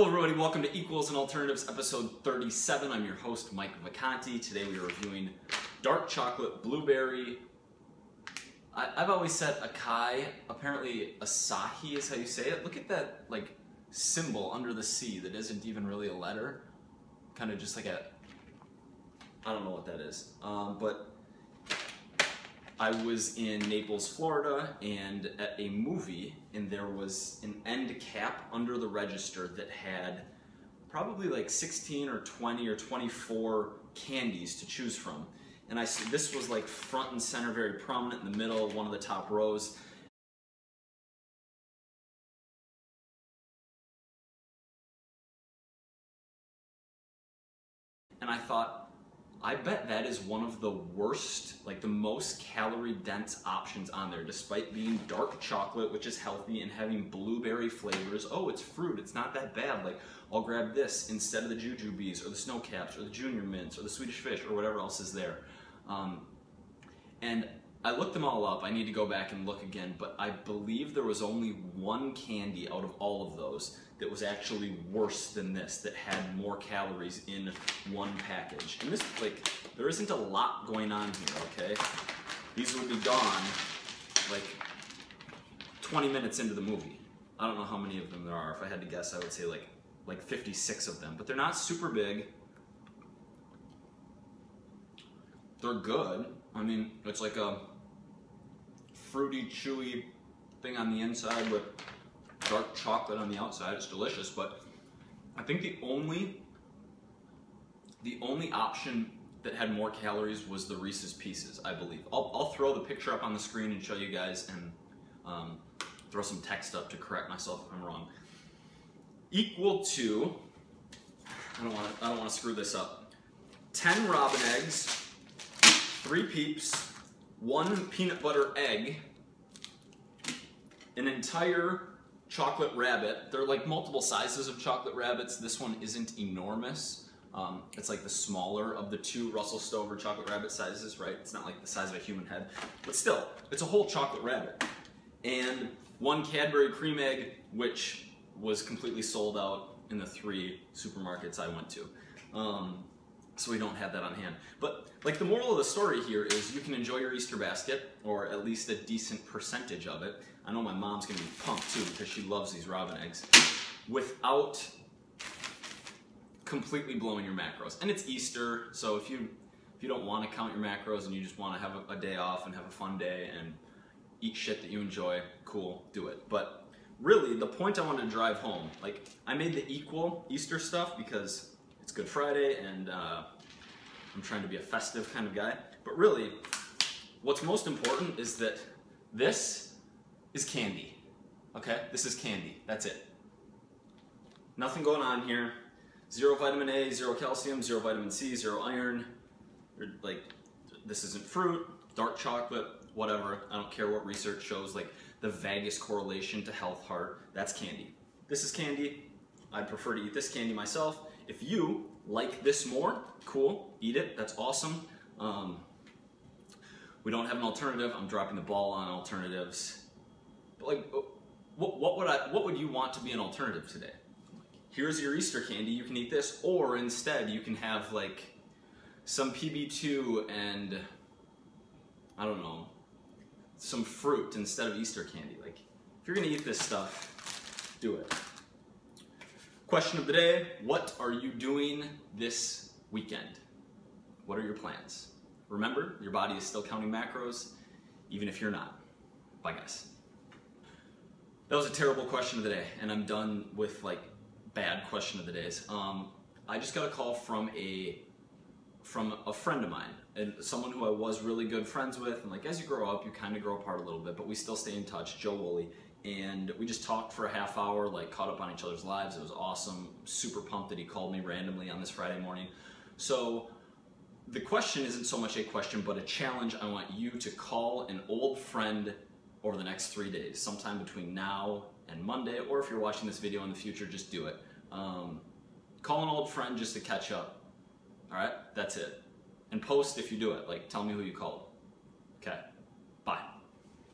Hello everybody, welcome to Equals and Alternatives episode 37. I'm your host, Mike Vacanti. Today we are reviewing dark chocolate blueberry. I've always said Acai, apparently Acai is how you say it. Look at that like symbol under the C that isn't even really a letter. Kind of just like a, I don't know what that is. But I was in Naples, Florida, and at a movie, and there was an end cap under the register that had probably like 16 or 20 or 24 candies to choose from. And this was like front and center, very prominent in the middle, one of the top rows. And I thought, I bet that is one of the worst, like the most calorie dense options on there, despite being dark chocolate, which is healthy, and having blueberry flavors. Oh, it's fruit, it's not that bad. Like, I'll grab this instead of the jujubes or the snow caps or the junior mints or the Swedish fish or whatever else is there. And I looked them all up. I need to go back and look again, but I believe there was only one candy out of all of those that was actually worse than this, that had more calories in one package. And this, like, there isn't a lot going on here, okay? These would be gone like 20 minutes into the movie. I don't know how many of them there are. If I had to guess, I would say like 56 of them, but they're not super big. They're good. I mean, it's like a fruity, chewy thing on the inside with dark chocolate on the outside. It's delicious, but I think the only option that had more calories was the Reese's Pieces, I believe. I'll throw the picture up on the screen and show you guys, and throw some text up to correct myself if I'm wrong. Equal to, I don't want to screw this up, 10 robin eggs, 3 Peeps, 1 peanut butter egg, an entire chocolate rabbit. They're like multiple sizes of chocolate rabbits. This one isn't enormous. It's like the smaller of the 2 Russell Stover chocolate rabbit sizes, right? It's not like the size of a human head, but still, it's a whole chocolate rabbit. And 1 Cadbury cream egg, which was completely sold out in the 3 supermarkets I went to. So we don't have that on hand. But like the moral of the story here is you can enjoy your Easter basket, or at least a decent percentage of it. I know my mom's gonna be pumped too because she loves these robin eggs, without completely blowing your macros. And it's Easter, so if you don't want to count your macros and you just want to have a day off and have a fun day and eat shit that you enjoy, cool, do it. But really, the point I wanted to drive home, like I made the equal Easter stuff because it's Good Friday and I'm trying to be a festive kind of guy. But really, what's most important is that this is candy, okay? This is candy, that's it. Nothing going on here. 0 vitamin A, 0 calcium, 0 vitamin C, 0 iron. Like, this isn't fruit, dark chocolate, whatever. I don't care what research shows, like the vaguest correlation to health, heart, that's candy. This is candy. I'd prefer to eat this candy myself. If you like this more, cool, eat it, that's awesome. We don't have an alternative. I'm dropping the ball on alternatives. But like, what would you want to be an alternative today? Here's your Easter candy, you can eat this, or instead you can have like some PB2 and, I don't know, some fruit instead of Easter candy. Like, if you're gonna eat this stuff, do it. Question of the day, what are you doing this weekend? What are your plans? Remember, your body is still counting macros, even if you're not. Bye guys. That was a terrible question of the day, and I'm done with like bad question of the days. I just got a call from a friend of mine, and someone who I was really good friends with, and like as you grow up, you kind of grow apart a little bit, but we still stay in touch, Joe Woolley. And we just talked for a half hour, like caught up on each other's lives. It was awesome. Super pumped that he called me randomly on this Friday morning. So the question isn't so much a question, but a challenge. I want you to call an old friend over the next 3 days, sometime between now and Monday, or if you're watching this video in the future, just do it. Call an old friend just to catch up. All right, that's it. And post if you do it, like tell me who you called.